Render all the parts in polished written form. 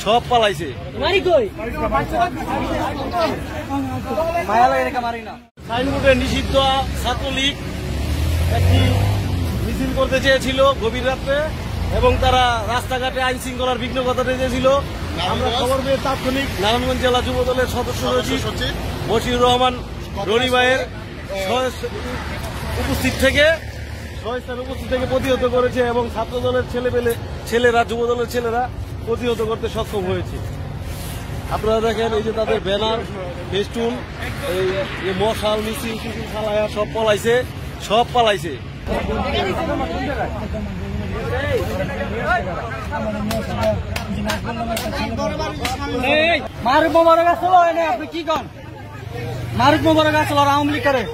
সব পালাইছে। সাইনবোর্ডে নিষিদ্ধ ছাত্রলীগ একটি মিছিল করতে চেয়েছিল গভীর রাত্রে এবং তারা রাস্তাঘাটে আইন শৃঙ্খলার বিঘ্ন ঘটাতে চেয়েছিল। আমরা খবর পেয়ে তাৎক্ষণিক নারায়ণগঞ্জ জেলা যুব দলের সদস্য সচিব বশির রহমান রনি ভাইয়ের উপস্থিত থেকে প্রতিহত করেছে এবং ছাত্র দলের ছেলেরা যুব দলের ছেলেরা প্রতিহত করতে সক্ষম হয়েছে। আপনারা দেখেন এই যে তাদের ব্যানার ফেস্টুন এই মশাল মিছিল ফালায়া সব পালাইছে। মারুক মোবারক আসলো এনে আপনি কি কন? মারুক মোবারক আসলো আওয়ামী লীগ করে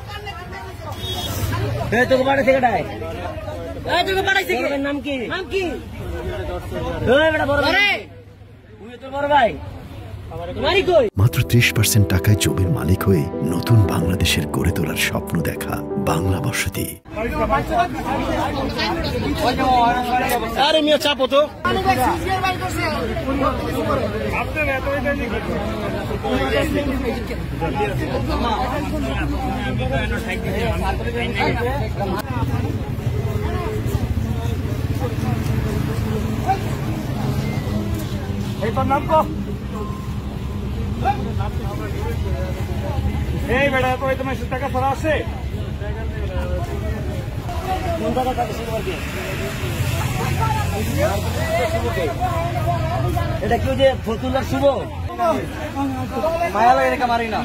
তোকে পাঠাইছে কেটাই? তোকে পাঠাইছে নাম কি? বড় ভাই মাত্র 30% টাকায় জমির মালিক হয়ে নতুন বাংলাদেশের গড়ে তোলার স্বপ্ন দেখা বাংলা বসতি। আরে মিয়া চাপো তো। এই বেটা তো তোমার টাকা ফেরা আছে এটা কেউ যে ফতুল্লার শুভ মায়া লাগে মারি না।